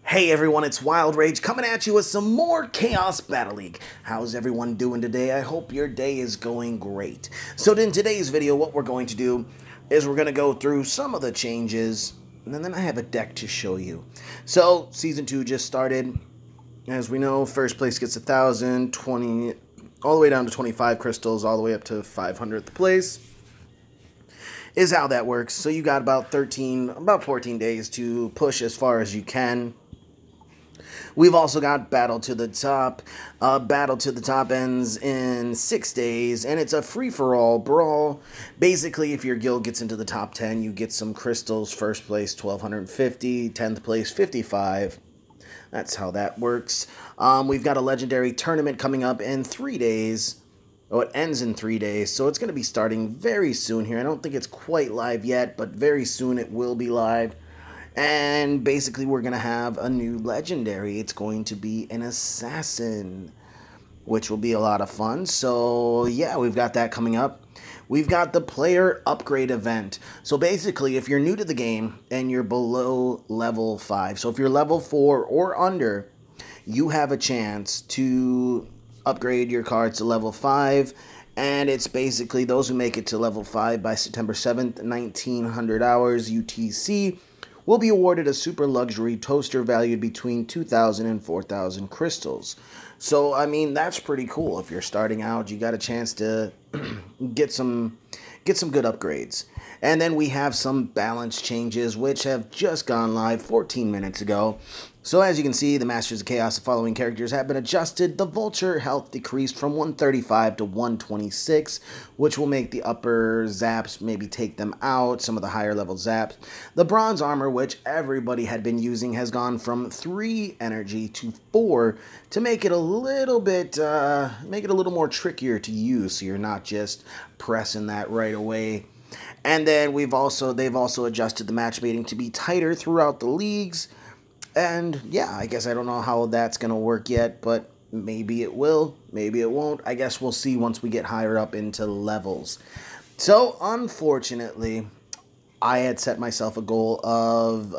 Hey everyone, it's Wild Rage coming at you with some more Chaos Battle League. How's everyone doing today? I hope your day is going great. So in today's video, what we're going to do is we're going to go through some of the changes, and then I have a deck to show you. So Season 2 just started. As we know, first place gets 1,000, 20, all the way down to 25 crystals, all the way up to 500th place. Is how that works. So you got about 14 days to push as far as you can. We've also got Battle to the Top. Battle to the Top ends in 6 days, and it's a free-for-all brawl. Basically, if your guild gets into the top 10, you get some crystals. First place, 1,250. 10th place, 55. That's how that works. We've got a legendary tournament coming up in 3 days. Oh, it ends in 3 days, so it's going to be starting very soon here. I don't think it's quite live yet, but very soon it will be live. And basically, we're going to have a new legendary. It's going to be an assassin, which will be a lot of fun. So, yeah, we've got that coming up. We've got the player upgrade event. So, basically, if you're new to the game and you're below level 5, so if you're level 4 or under, you have a chance to upgrade your cards to level 5. And it's basically those who make it to level 5 by September 7th, 1900 hours UTC, will be awarded a super luxury toaster valued between 2,000 and 4,000 crystals. So, I mean, that's pretty cool. If you're starting out, you got a chance to get some good upgrades. And then we have some balance changes, which have just gone live 14 minutes ago. So as you can see, the Masters of Chaos, the following characters have been adjusted. The Vulture health decreased from 135 to 126, which will make the upper zaps maybe take them out, some of the higher level zaps. The Bronze Armor, which everybody had been using, has gone from 3 energy to 4 to make it a little bit, more trickier to use, so you're not just pressing that right away. And then they've also adjusted the matchmaking to be tighter throughout the leagues. And yeah, I guess I don't know how that's going to work yet, but maybe it will, maybe it won't. I guess we'll see once we get higher up into levels. So, unfortunately, I had set myself a goal of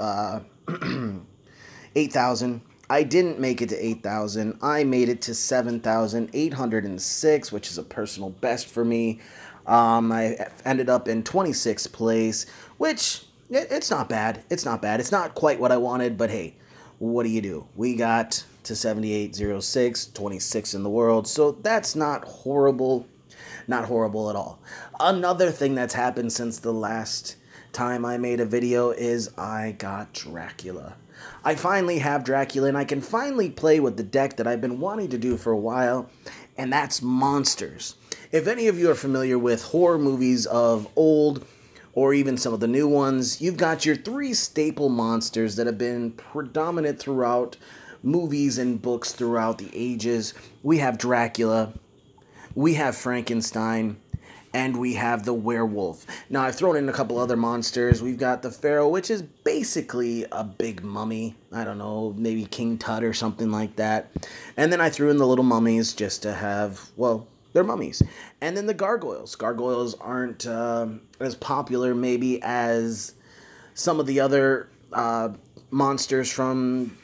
8,000. I didn't make it to 8,000. I made it to 7,806, which is a personal best for me. I ended up in 26th place, which it's not bad. It's not bad. It's not quite what I wanted, but hey, what do you do? We got to 7806, 26 in the world, so that's not horrible. Not horrible at all. Another thing that's happened since the last time I made a video is I got Dracula. I finally have Dracula, and I can finally play with the deck that I've been wanting to do for a while, and that's monsters. If any of you are familiar with horror movies of old, or even some of the new ones, you've got your 3 staple monsters that have been predominant throughout movies and books throughout the ages. We have Dracula, we have Frankenstein, and we have the werewolf. Now, I've thrown in a couple other monsters. We've got the Pharaoh, which is basically a big mummy. I don't know, maybe King Tut or something like that. And then I threw in the little mummies just to have, well, they're mummies. And then the gargoyles. Gargoyles aren't as popular maybe as some of the other monsters from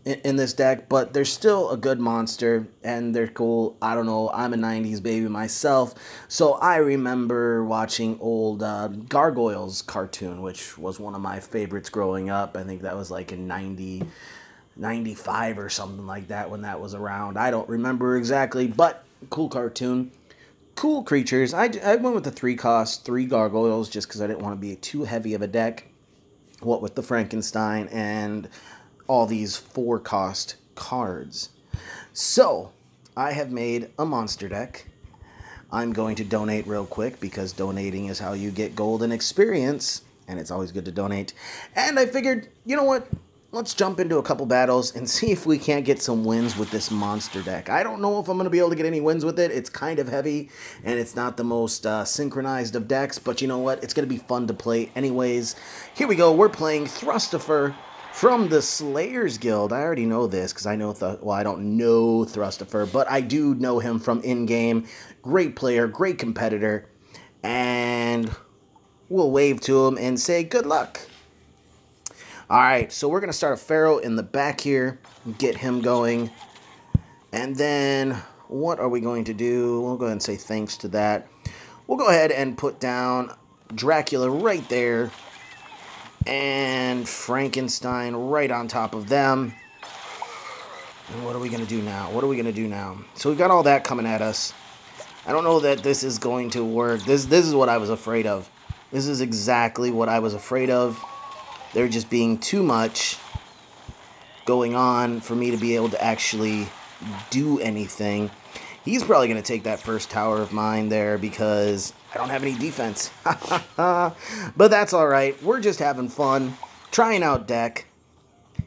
in this deck, but they're still a good monster, and they're cool. I don't know, I'm a 90s baby myself, so I remember watching old Gargoyles cartoon, which was one of my favorites growing up. I think that was like in 95 or something like that when that was around. I don't remember exactly, but cool cartoon, cool creatures. I went with the 3-cost, 3 gargoyles, just because I didn't want to be too heavy of a deck. What with the Frankenstein and all these 4-cost cards. So, I have made a monster deck. I'm going to donate real quick, because donating is how you get gold and experience, and it's always good to donate. And I figured, you know what? Let's jump into a couple battles and see if we can't get some wins with this monster deck. I don't know if I'm going to be able to get any wins with it. It's kind of heavy, and it's not the most synchronized of decks, but you know what? It's going to be fun to play anyways. Here we go. We're playing Thrustifer from the Slayers Guild. I already know this because I know, I don't know Thrustifer, but I do know him from in-game. Great player, great competitor, and we'll wave to him and say good luck. Alright, so we're going to start a Pharaoh in the back here. Get him going. And then, what are we going to do? We'll go ahead and say thanks to that. We'll go ahead and put down Dracula right there. And Frankenstein right on top of them. And what are we going to do now? What are we going to do now? So we've got all that coming at us. I don't know that this is going to work. This is what I was afraid of. This is exactly what I was afraid of. There just being too much going on for me to be able to actually do anything. He's probably going to take that first tower of mine there because I don't have any defense. But that's alright. We're just having fun. Trying out deck.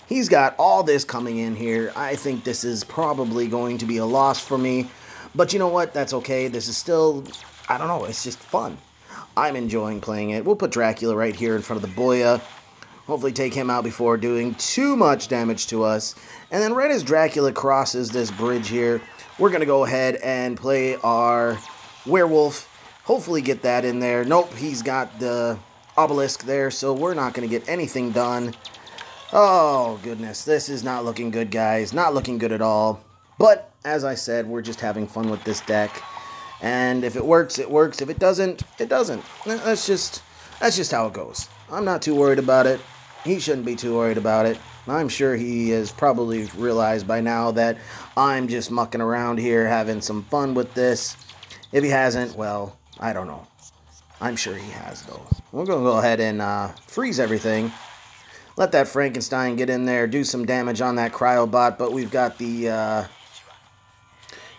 He's got all this coming in here. I think this is probably going to be a loss for me. But you know what? That's okay. This is still, I don't know, it's just fun. I'm enjoying playing it. We'll put Dracula right here in front of the Boya. Hopefully take him out before doing too much damage to us. And then right as Dracula crosses this bridge here, we're going to go ahead and play our Werewolf. Hopefully get that in there. Nope, he's got the obelisk there, so we're not going to get anything done. Oh, goodness. This is not looking good, guys. Not looking good at all. But, as I said, we're just having fun with this deck. And if it works, it works. If it doesn't, it doesn't. That's just how it goes. I'm not too worried about it. He shouldn't be too worried about it. I'm sure he has probably realized by now that I'm just mucking around here having some fun with this. If he hasn't, well, I don't know. I'm sure he has, though. We're going to go ahead and freeze everything. Let that Frankenstein get in there, do some damage on that Cryobot, but we've got the,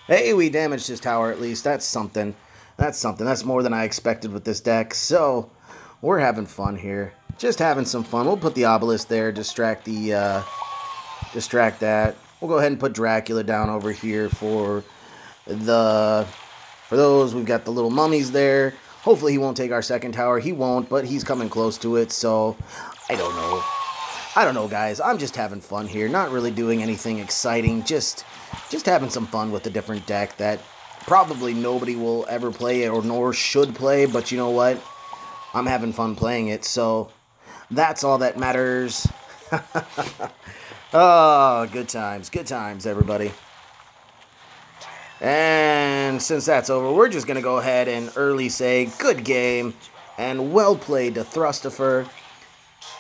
hey, we damaged his tower at least. That's something. That's something. That's more than I expected with this deck. So, we're having fun here. Just having some fun. We'll put the obelisk there, distract that. We'll go ahead and put Dracula down over here for those. We've got the little mummies there. Hopefully he won't take our second tower. He won't, but he's coming close to it, so I don't know. I don't know, guys. I'm just having fun here. Not really doing anything exciting. Just having some fun with a different deck that probably nobody will ever play or nor should play, but you know what? I'm having fun playing it, so that's all that matters. Oh, good times, everybody. And since that's over, we're just going to go ahead and early say good game and well played to Thrustifer.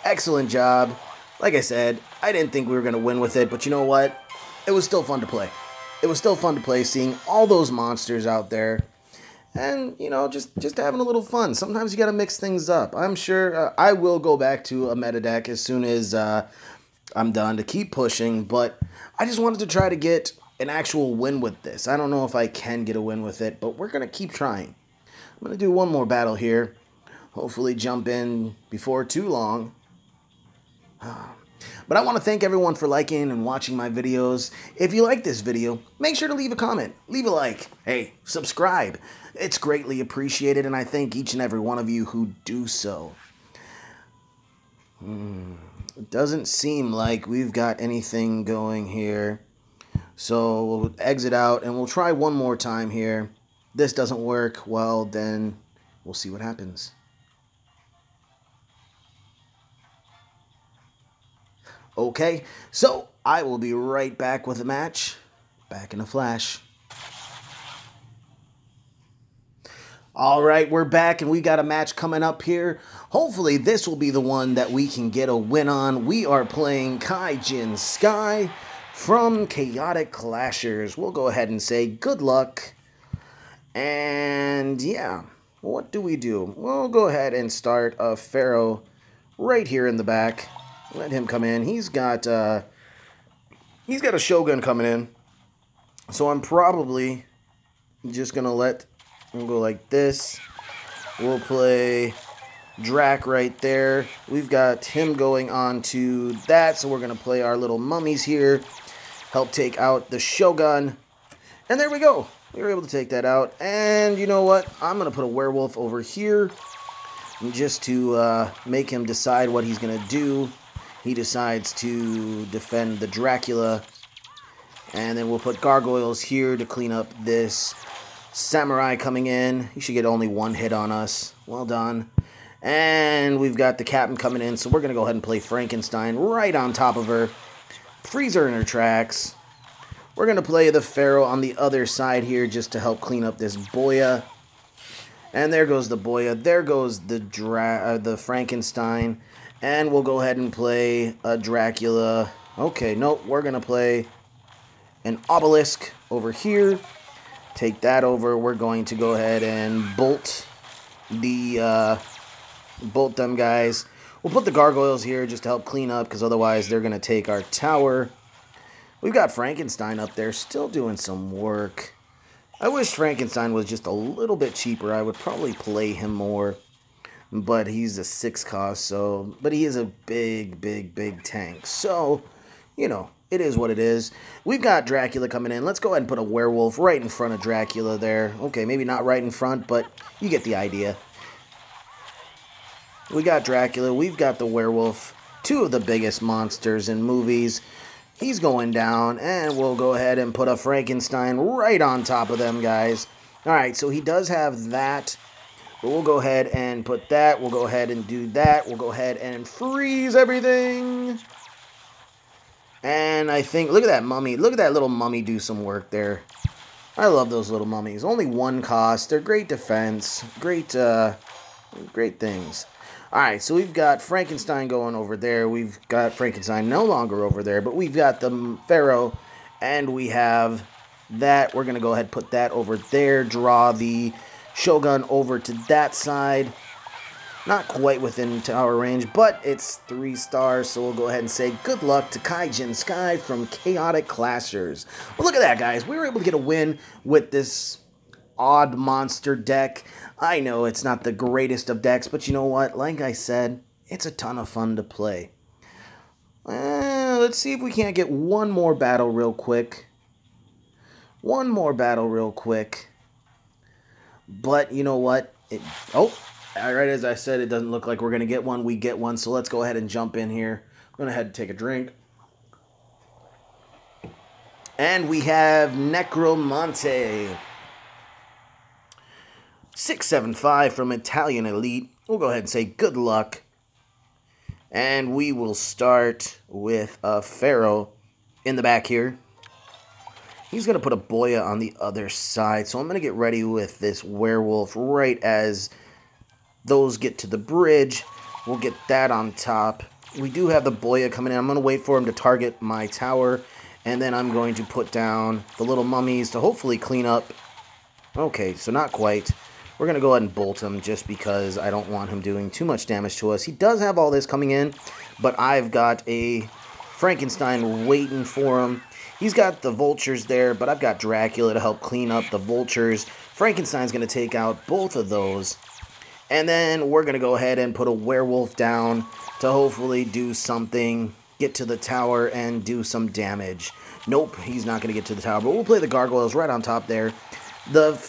Excellent job. Like I said, I didn't think we were going to win with it, but you know what? It was still fun to play. It was still fun to play, seeing all those monsters out there. And, you know, just having a little fun. Sometimes you got to mix things up. I'm sure I will go back to a meta deck as soon as I'm done to keep pushing. But I just wanted to try to get an actual win with this. I don't know if I can get a win with it, but we're going to keep trying. I'm going to do one more battle here. Hopefully jump in before too long. But I want to thank everyone for liking and watching my videos. If you like this video, make sure to leave a comment, leave a like, hey, subscribe. It's greatly appreciated, and I thank each and every one of you who do so. It doesn't seem like we've got anything going here. So we'll exit out, and we'll try one more time here. This doesn't work, well, then we'll see what happens. Okay, so I will be right back with the match. Back in a flash. Alright, we're back and we got a match coming up here. Hopefully this will be the one that we can get a win on. We are playing Kaijin Sky from Chaotic Clashers. We'll go ahead and say good luck. And yeah, what do? We'll go ahead and start a Pharaoh right here in the back. Let him come in. He's got a Shogun coming in. So I'm probably just going to we'll go like this. We'll play Drac right there. We've got him going on to that. So we're going to play our little mummies here. Help take out the Shogun. And there we go. We were able to take that out. And you know what? I'm going to put a werewolf over here. Just to make him decide what he's going to do. He decides to defend the Dracula. And then we'll put gargoyles here to clean up this samurai coming in. He should get only one hit on us. Well done. And we've got the captain coming in, so we're going to go ahead and play Frankenstein right on top of her. Freeze her in her tracks. We're going to play the Pharaoh on the other side here just to help clean up this Boya. And there goes the Boya. There goes the Frankenstein. And we'll go ahead and play a Dracula. Okay, nope, we're going to play an Obelisk over here. Take that over. We're going to go ahead and bolt them guys. We'll put the gargoyles here just to help clean up, because otherwise they're going to take our tower. We've got Frankenstein up there still doing some work. I wish Frankenstein was just a little bit cheaper. I would probably play him more. But he's a 6 cost, so... But he is a big tank. So, you know, it is what it is. We've got Dracula coming in. Let's go ahead and put a werewolf right in front of Dracula there. Okay, maybe not right in front, but you get the idea. We got Dracula, we've got the werewolf, 2 of the biggest monsters in movies. He's going down, and we'll go ahead and put a Frankenstein right on top of them, guys. Alright, so he does have that, but we'll go ahead and put that. We'll go ahead and do that. We'll go ahead and freeze everything. And I think, look at that mummy. Look at that little mummy do some work there. I love those little mummies. Only 1 cost. They're great defense. Great things. Alright, so we've got Frankenstein going over there. We've got Frankenstein no longer over there, but we've got the Pharaoh, and we have that. We're going to go ahead and put that over there. Draw the Shogun over to that side. Not quite within tower range, but it's 3 stars, so we'll go ahead and say good luck to Kaijin Sky from Chaotic Clashers. Well, look at that, guys. We were able to get a win with this odd monster deck. I know it's not the greatest of decks, but you know what? Like I said, it's a ton of fun to play. Let's see if we can't get one more battle real quick. One more battle real quick. But you know what? Right as I said, it doesn't look like we're going to get one. We get one, so let's go ahead and jump in here. I'm going to head and take a drink. And we have Necromante. 675 from Italian Elite. We'll go ahead and say good luck. And we will start with a Pharaoh in the back here. He's going to put a Boya on the other side. So I'm going to get ready with this werewolf right as those get to the bridge. We'll get that on top. We do have the Boya coming in. I'm going to wait for him to target my tower. And then I'm going to put down the little mummies to hopefully clean up. Okay, so not quite. We're going to go ahead and bolt him just because I don't want him doing too much damage to us. He does have all this coming in, but I've got a Frankenstein waiting for him. He's got the vultures there, but I've got Dracula to help clean up the vultures. Frankenstein's going to take out both of those. And then we're going to go ahead and put a werewolf down to hopefully do something, get to the tower and do some damage. Nope, he's not going to get to the tower, but we'll play the gargoyles right on top there. The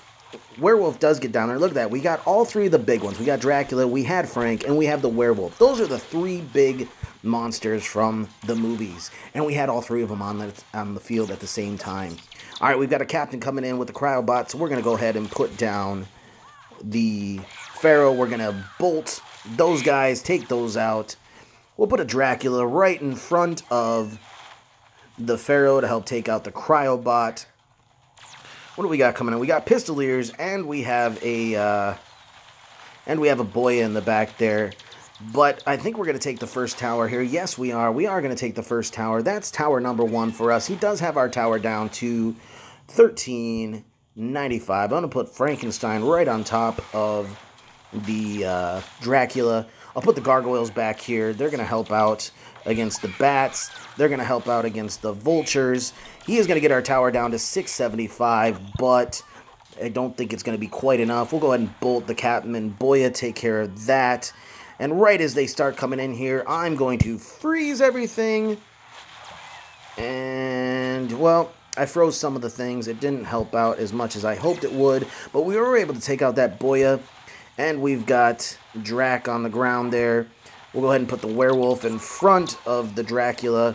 werewolf does get down there. Look at that. We got all 3 of the big ones. We got Dracula, we had Frank, and we have the werewolf. Those are the 3 big monsters from the movies. And we had all 3 of them on the field at the same time. All right, we've got a captain coming in with the cryobot, so we're going to go ahead and put down the Pharaoh. We're going to bolt those guys, take those out. We'll put a Dracula right in front of the Pharaoh to help take out the cryobot. What do we got coming in? We got Pistoliers, and we have a Boya in the back there. But I think we're going to take the first tower here. Yes, we are. We are going to take the first tower. That's tower number 1 for us. He does have our tower down to 1395. I'm going to put Frankenstein right on top of the Dracula. I'll put the gargoyles back here. They're going to help out against the bats. They're going to help out against the vultures. He is going to get our tower down to 675, but I don't think it's going to be quite enough. We'll go ahead and bolt the captain and Boya, take care of that. And right as they start coming in here, I'm going to freeze everything. And, well, I froze some of the things. It didn't help out as much as I hoped it would, but we were able to take out that Boya. And we've got Drac on the ground there. We'll go ahead and put the werewolf in front of the Dracula.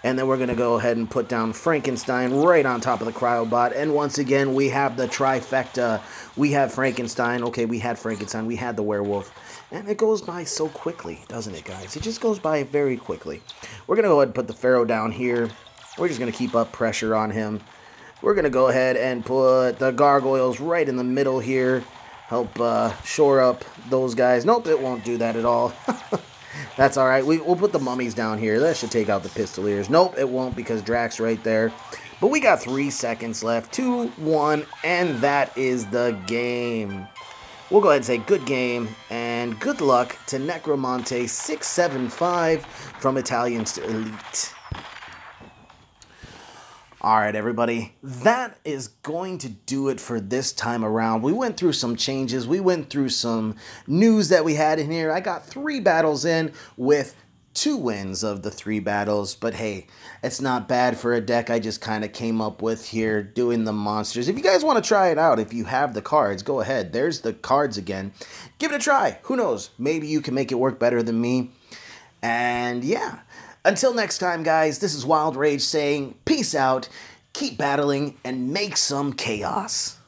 And then we're going to go ahead and put down Frankenstein right on top of the cryobot. And once again, we have the trifecta. We have Frankenstein. Okay, we had Frankenstein. We had the werewolf. And it goes by so quickly, doesn't it, guys? It just goes by very quickly. We're going to go ahead and put the Pharaoh down here. We're just going to keep up pressure on him. We're going to go ahead and put the Gargoyles right in the middle here. Help shore up those guys. Nope, it won't do that at all. That's all right. We'll put the mummies down here. That should take out the Pistoliers. Nope, it won't because Drax right there. But we got 3 seconds left. 2, 1, and that is the game. We'll go ahead and say good game and good luck to Necromante 675 from Italians to Elite. Alright everybody, that is going to do it for this time around. We went through some changes, we went through some news that we had in here. I got 3 battles in with 2 wins of the 3 battles, but hey, it's not bad for a deck I just kind of came up with here doing the monsters. If you guys want to try it out, if you have the cards, go ahead. There's the cards again. Give it a try. Who knows? Maybe you can make it work better than me. And yeah. Until next time, guys, this is Wild Rage saying peace out, keep battling, and make some chaos.